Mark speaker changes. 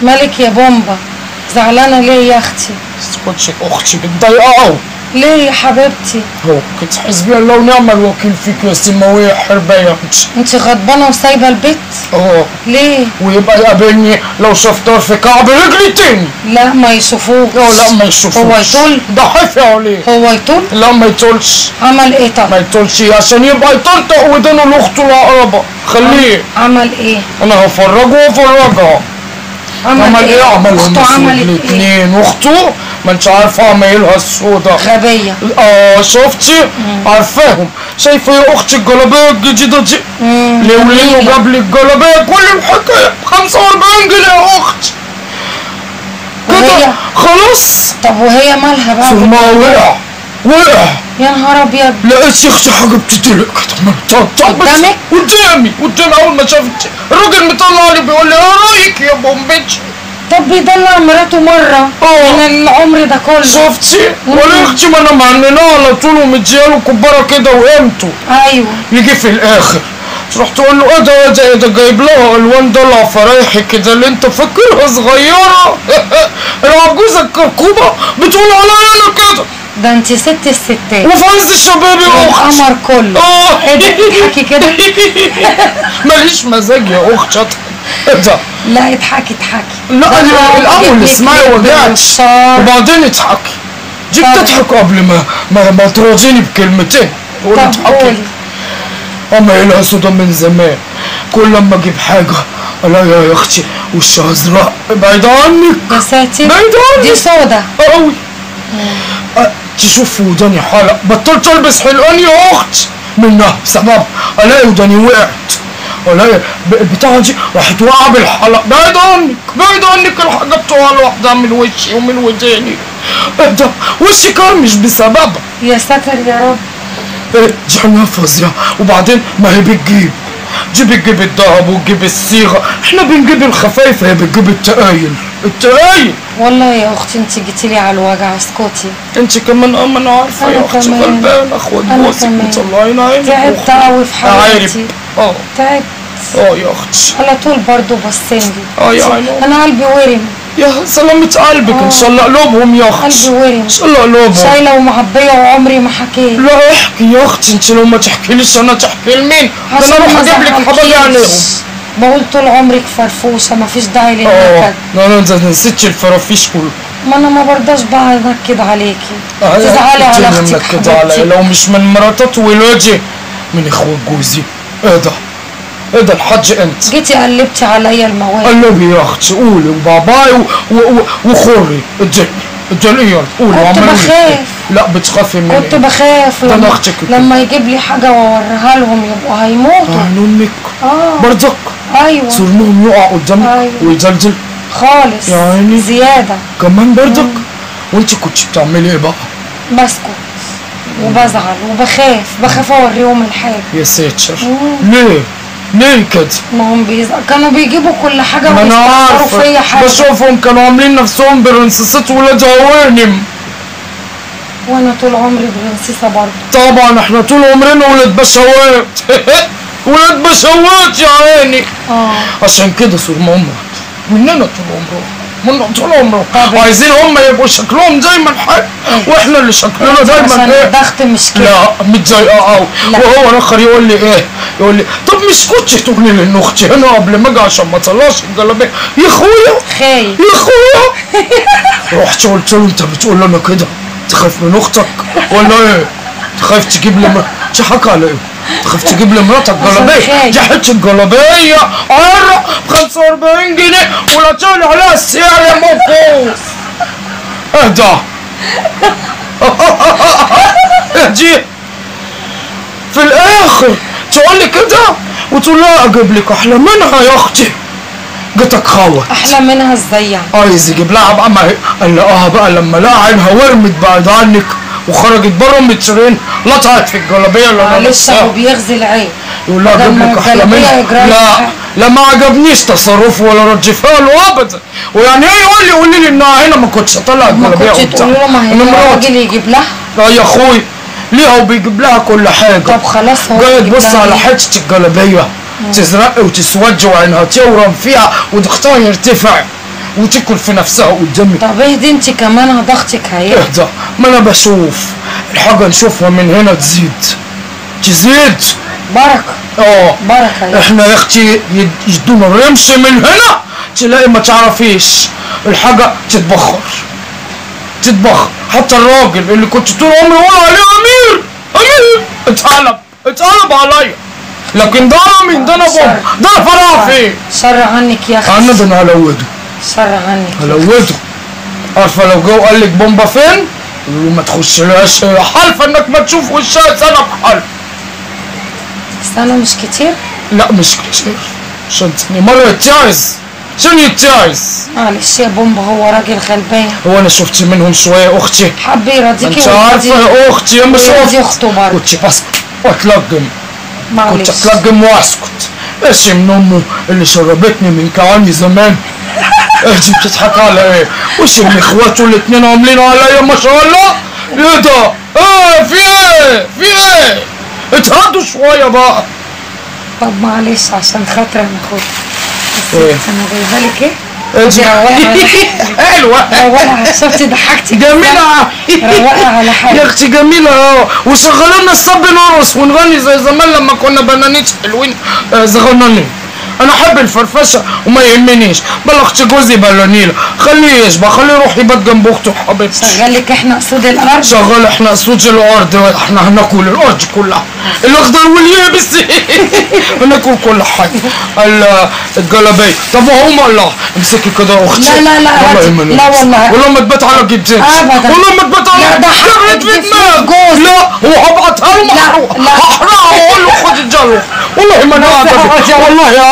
Speaker 1: مالك يا بومبا؟ زعلانه ليه يا اختي؟
Speaker 2: اسكتش اختي متضايقه قوي.
Speaker 1: ليه يا حبيبتي؟
Speaker 2: هو كنت حسبي الله ونعم الوكيل فيك يا سماويه حربيه.
Speaker 1: انت غضبانه وسايبه البيت؟ ليه؟
Speaker 2: ويبقى يقابلني لو شاف طرف كعب رجلي تاني.
Speaker 1: لا ما يشوفوش.
Speaker 2: لا ما يشوفوش.
Speaker 1: هو يطول؟
Speaker 2: ده حافي عليه.
Speaker 1: هو يطول؟
Speaker 2: لا ما يطولش.
Speaker 1: عمل ايه طب؟
Speaker 2: ما يطولش عشان يبقى يطرطق ودانه لاخته العقربه. خليه.
Speaker 1: عمل ايه؟
Speaker 2: انا هفرجه وافرجها. عمل ايه؟
Speaker 1: اخته عملت
Speaker 2: الاثنين. واخته ما انتش عارفه عمايلها السودا
Speaker 1: غبيه.
Speaker 2: شفتي؟ عارفاهم. شايفه يا اختي الجلابيه الجديده دي؟ لولين وجاب لي الجلابيه كل الحكايه ب 45 جنيه يا اختي. كده خلاص.
Speaker 1: طب وهي مالها بقى؟
Speaker 2: ثم وقع.
Speaker 1: يا نهار ابيض.
Speaker 2: لقيت يا اختي حاجه بتتلق كده
Speaker 1: قدامك؟
Speaker 2: قدامي اول ما شافت الراجل مطلع لي بيقول لي ايه رايك يا بومبتش؟
Speaker 1: طب بيدلع مراته مره من العمر ده كله.
Speaker 2: شفتي؟ ولا يا اختي ما انا معنناه على طول ومدياله كباره كده وقيمته.
Speaker 1: ايوه.
Speaker 2: يجي في الاخر تروح تقول له ايه ده جايب لها الوان ضلع فرايحي كده اللي انت فاكرها صغيره. العجوزه الكركوبه بتقول عليا انا كده.
Speaker 1: ده انت ست الستات
Speaker 2: وفي عز الشباب يا اختي
Speaker 1: القمر كله. ايه ده بتضحكي كده؟
Speaker 2: ماليش مزاج يا اختي اضحك. ايه ده؟
Speaker 1: لا اضحكي.
Speaker 2: لا الاول اسمعي وجعتش وبعدين اضحكي. دي بتضحك قبل ما تراضيني بكلمتين.
Speaker 1: طب قولي.
Speaker 2: عمايلها سودا من زمان. كل لما اجيب حاجه الاقيها يا اختي وشها ازرق. بعيد عنك
Speaker 1: يا ساتر.
Speaker 2: بعيد عنك.
Speaker 1: دي سودا
Speaker 2: قوي. تشوف وداني حلق. بطلت البس حلقان يا اختي منها بسبب الاقي وداني وقعت. الاقي البتاعه دي راحت واقعه بالحلق. بعيد عنك الحاجه بتقع لوحدها من وشي ومن وداني. ده وشي كان مش بسببها.
Speaker 1: يا ساتر يا رب.
Speaker 2: دي حنية فظيعة. وبعدين ما هي دي بتجيب الذهب وتجيب الصيغة. احنا بنجيب الخفايف هي بتجيب التقايل.
Speaker 1: والله يا اختي انت جيتيلي على الوجع. اسكتي.
Speaker 2: انت كمان ما انا عارفة يا اختي غلبانة. اخوات جوزك مطلعين عيني.
Speaker 1: تعبت قوي في حياتي. تعبت.
Speaker 2: يا اختي
Speaker 1: على طول برضه بصيلي.
Speaker 2: يا عيني.
Speaker 1: انا قلبي ورم.
Speaker 2: يا سلامة قلبك. ان شاء الله قلوبهم يا اختي.
Speaker 1: قلبي ورم.
Speaker 2: ان شاء الله قلوبهم.
Speaker 1: شايله ومعبيه وعمري ما حكيت.
Speaker 2: لا احكي يا اختي. انت لو ما تحكيليش انا تحكي لمين؟ ده انا اروح اجيب لك حبايبي عليهم.
Speaker 1: بقول طول عمرك فرفوشه مفيش داعي للنكد.
Speaker 2: لا انا نسيتش الفرافيش كله.
Speaker 1: ما انا ما برضاش بقى انكد عليكي. تزعلي على اختك حبيبتي.
Speaker 2: لو مش من مراتات ولادي من اخوات جوزي. ايه ده الحاج انت؟
Speaker 1: جيتي قلبتي عليا المواد.
Speaker 2: قلبي يا اختي. قولي وباباي وخوري. اديني يلا قولي.
Speaker 1: كنت بخاف.
Speaker 2: لا بتخافي مني.
Speaker 1: كنت بخاف لما يجيب لي حاجه واوريها لهم يبقوا هيموتوا.
Speaker 2: عن امك. برضك.
Speaker 1: ايوه.
Speaker 2: سرنهم يقع قدامك ويزلزل
Speaker 1: خالص.
Speaker 2: يعني
Speaker 1: زياده
Speaker 2: كمان برضك. وانت كنت بتعملي ايه بقى؟
Speaker 1: بسكت وبزعل وبخاف اوريهم الحاجه.
Speaker 2: يا ساتر. ليه كده؟
Speaker 1: ما هم كانوا بيجيبوا كل حاجه ويستخسروا فيا حاجه.
Speaker 2: بشوفهم كانوا عاملين نفسهم برنسيسات ولاد هوانم.
Speaker 1: وانا طول عمري برنسيسه برضه.
Speaker 2: طبعا احنا طول عمرنا ولاد بشوات. ولاد بشوات يا عيني. عشان كده صورنا مننا طول عمرهم. وعايزين هم يبقوا شكلهم دايما حلو واحنا اللي شكلنا دايما
Speaker 1: عشان الضغط مش كده.
Speaker 2: لا متضايقه قوي. وهو الاخر يقول لي طب مش كنتش تقولي لان اختي هنا قبل ما اجي عشان ما اطلعش الجلابيه. يا اخويا
Speaker 1: خايف.
Speaker 2: يا اخويا. رحت قلت له انت بتقول لي انا كده تخاف من اختك ولا ايه؟ تخاف تجيب لي تضحك على ايه؟ تخاف تجيب لي مراتك جلابيه؟ دي حته جلابيه عرق ب 45 جنيه ولا تقولي عليها السعر يا موقوف. اهدى. اهدي. في الاخر تقول لي كده وتقول لها اجيب لك احلى منها يا اختي. جيتك خوت.
Speaker 1: احلى منها ازاي يعني؟
Speaker 2: عايز يجيب لها بقى. ما لقاها بقى لما لقى عينها ورمت بعد عنك وخرجت بره مترين لطعت في الجلابيه اللي انا
Speaker 1: لسه بيغزي العين.
Speaker 2: يقول لها اجيب لك احلى منها. لا ما عجبنيش تصرفه ولا رد فعله ابدا. ويعني ايه يقول لي انها هنا ما كنتش اطلع الجلابيه.
Speaker 1: ما كنتش تقول له ما هي الراجل يجيب لها.
Speaker 2: يا اخوي ليها وبيجيب لها كل حاجه.
Speaker 1: طب خلاص هو
Speaker 2: جاي تبص على حته الجلابيه تزرق وتسود وعينها تورم فيها وضغطها يرتفع. وتاكل في نفسها قدامي.
Speaker 1: طب اهدي انت كمان ضغطك هيهدى.
Speaker 2: اهدى، ما انا بشوف الحاجه نشوفها من هنا تزيد
Speaker 1: بركه. بركه
Speaker 2: احنا يا اختي يدونا الرمش من هنا تلاقي ما تعرفيش الحاجه تتبخر. حتى الراجل اللي كنت طول عمري اقول عليه امير اتقلب عليا. لكن ده مين؟ ده انا بوم، ده انا فرافي.
Speaker 1: شر عنك يا اختي.
Speaker 2: انا ده انا هلوده.
Speaker 1: شر عنك.
Speaker 2: هلوده. عارفه لو جو قال لك بومبا فين؟ ما تخشلهاش، حالفه انك ما تشوف وشها سنه بحالف.
Speaker 1: سنه مش كتير؟
Speaker 2: لا مش كتير، عشان تاني مره يتعز. معلش
Speaker 1: يا بومبا، هو راجل غلبان.
Speaker 2: هو انا شفت منهم شويه اختي،
Speaker 1: حب يرضيكي.
Speaker 2: انت عارفه يا اختي يا مش
Speaker 1: اخته برضه.
Speaker 2: كنت بس واتلجم، كنت اتلجم واسكت. ايش من امه اللي شربتني من كعاني زمان. اهدي بتضحك على ايه؟ وش من اخواته الاتنين عاملين عليا ما شاء الله. ايه ده؟ في ايه؟ اتهدوا شويه بقى.
Speaker 1: طب معلش عشان خاطر انا اخوك.
Speaker 2: ايه؟
Speaker 1: انا جايبه لك ايه؟
Speaker 2: حلوه.
Speaker 1: روقها، شفتي ضحكتي
Speaker 2: جميله.
Speaker 1: روقها على حاجه
Speaker 2: يا اختي جميله. وشغلوا لنا الصب نرقص ونغني زي زمان لما كنا بنانيت حلوين. زغنانين. انا احب الفرفشه وما يهمنيش. بلا اختي جوزي بلانيله، خليه يشبع، خليه يروح يبات جنب اخته حبيبتي.
Speaker 1: شغل لك احنا قصود الارض.
Speaker 2: شغال احنا قصود الارض، احنا هناكل الارض كلها، الاخضر واليابس. هناكل كل حاجه. الجلابيه. طب وهم الله امسكي كده يا اختي.
Speaker 1: لا
Speaker 2: والله ما تبات على جبتك
Speaker 1: ابدا.
Speaker 2: والله ما تبات على جبتك في دماغك. لا هو هبعتها له محروقه، هحرقها واقول له خد الجلوه. والله ما انا قادر والله يا